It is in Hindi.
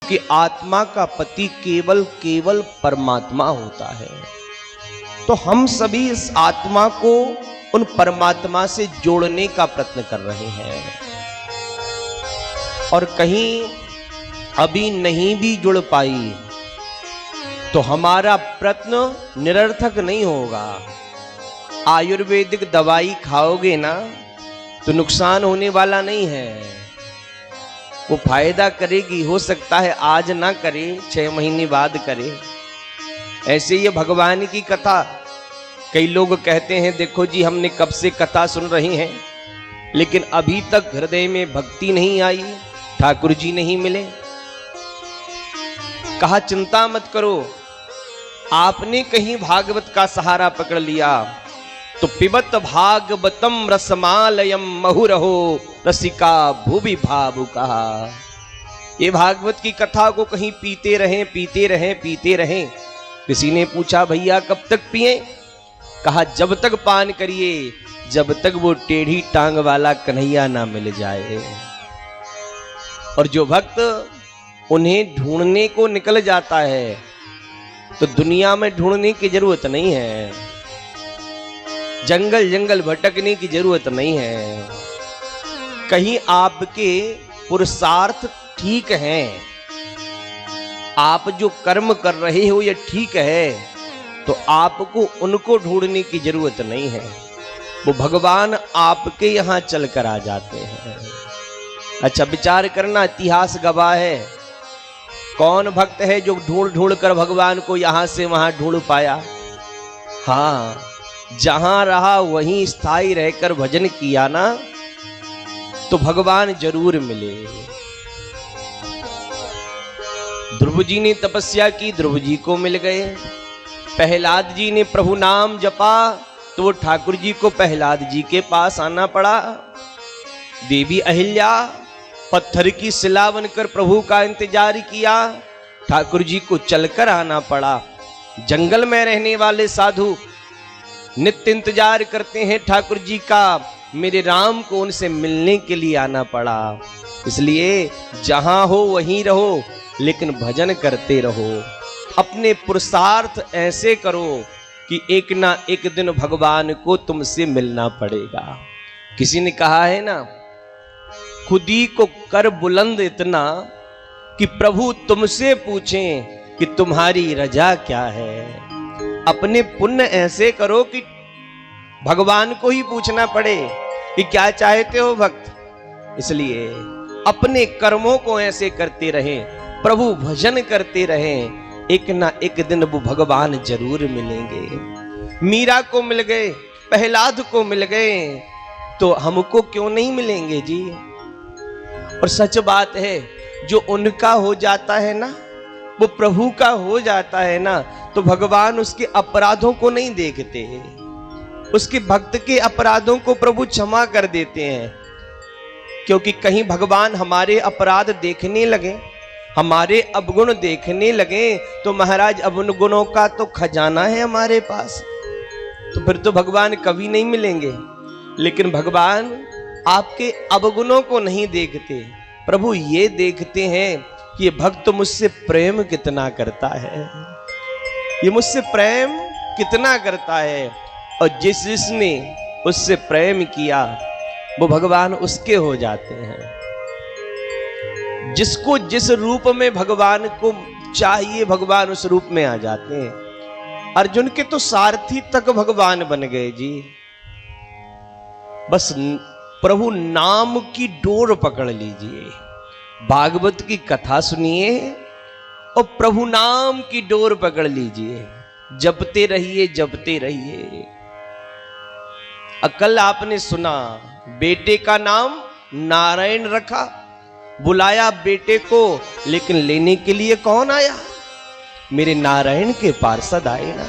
कि आत्मा का पति केवल केवल परमात्मा होता है। तो हम सभी इस आत्मा को उन परमात्मा से जोड़ने का प्रयत्न कर रहे हैं, और कहीं अभी नहीं भी जुड़ पाई तो हमारा प्रयत्न निरर्थक नहीं होगा। आयुर्वेदिक दवाई खाओगे ना तो नुकसान होने वाला नहीं है, वो फायदा करेगी। हो सकता है आज ना करे, 6 महीने बाद करे। ऐसे ये भगवान की कथा, कई लोग कहते हैं देखो जी हमने कब से कथा सुन रहे हैं लेकिन अभी तक हृदय में भक्ति नहीं आई, ठाकुर जी नहीं मिले। कहा चिंता मत करो, आपने कहीं भागवत का सहारा पकड़ लिया तो पिबत भागवतम रसमालयम महुरहो रसिका भुवि भावुका। ये भागवत की कथा को कहीं पीते रहें पीते रहें पीते रहें। किसी ने पूछा भैया कब तक पिए? कहा जब तक पान करिए जब तक वो टेढ़ी टांग वाला कन्हैया ना मिल जाए। और जो भक्त उन्हें ढूंढने को निकल जाता है तो दुनिया में ढूंढने की जरूरत नहीं है, जंगल जंगल भटकने की जरूरत नहीं है। कहीं आपके पुरुषार्थ ठीक हैं, आप जो कर्म कर रहे हो ये ठीक है, तो आपको उनको ढूंढने की जरूरत नहीं है, वो भगवान आपके यहां चल कर आ जाते हैं। अच्छा विचार करना, इतिहास गवाह है, कौन भक्त है जो ढूंढ ढूंढ कर भगवान को यहां से वहां ढूंढ पाया? हाँ, जहां रहा वहीं स्थायी रहकर भजन किया ना तो भगवान जरूर मिले। ध्रुव जी ने तपस्या की, ध्रुव जी को मिल गए। प्रहलाद जी ने प्रभु नाम जपा तो वो ठाकुर जी को प्रहलाद जी के पास आना पड़ा। देवी अहिल्या पत्थर की शिला बनकर प्रभु का इंतजार किया, ठाकुर जी को चलकर आना पड़ा। जंगल में रहने वाले साधु नित्य इंतजार करते हैं ठाकुर जी का, मेरे राम को उनसे मिलने के लिए आना पड़ा। इसलिए जहां हो वहीं रहो लेकिन भजन करते रहो। अपने पुरुषार्थ ऐसे करो कि एक ना एक दिन भगवान को तुमसे मिलना पड़ेगा। किसी ने कहा है ना, खुदी को कर बुलंद इतना कि प्रभु तुमसे पूछें कि तुम्हारी रजा क्या है। अपने पुण्य ऐसे करो कि भगवान को ही पूछना पड़े कि क्या चाहते हो भक्त। इसलिए अपने कर्मों को ऐसे करते रहें, प्रभु भजन करते रहें, एक ना एक दिन वो भगवान जरूर मिलेंगे। मीरा को मिल गए, प्रहलाद को मिल गए, तो हमको क्यों नहीं मिलेंगे जी? और सच बात है, जो उनका हो जाता है ना, वो प्रभु का हो जाता है ना, तो भगवान उसके अपराधों को नहीं देखते, उसके भक्त के अपराधों को प्रभु क्षमा कर देते हैं। क्योंकि कहीं भगवान हमारे अपराध देखने लगे, हमारे अवगुण देखने लगे, तो महाराज अवगुणों का तो खजाना है हमारे पास, तो फिर तो भगवान कभी नहीं मिलेंगे। लेकिन भगवान आपके अवगुणों को नहीं देखते, प्रभु ये देखते हैं कि ये भक्त मुझसे प्रेम कितना करता है, ये मुझसे प्रेम कितना करता है। और जिसने उससे प्रेम किया वो भगवान उसके हो जाते हैं। जिसको जिस रूप में भगवान को चाहिए भगवान उस रूप में आ जाते हैं। अर्जुन के तो सारथी तक भगवान बन गए जी। बस प्रभु नाम की डोर पकड़ लीजिए, भागवत की कथा सुनिए और प्रभु नाम की डोर पकड़ लीजिए, जपते रहिए जपते रहिए। कल आपने सुना बेटे का नाम नारायण रखा, बुलाया बेटे को, लेकिन लेने के लिए कौन आया? मेरे नारायण के पार्षद आए ना।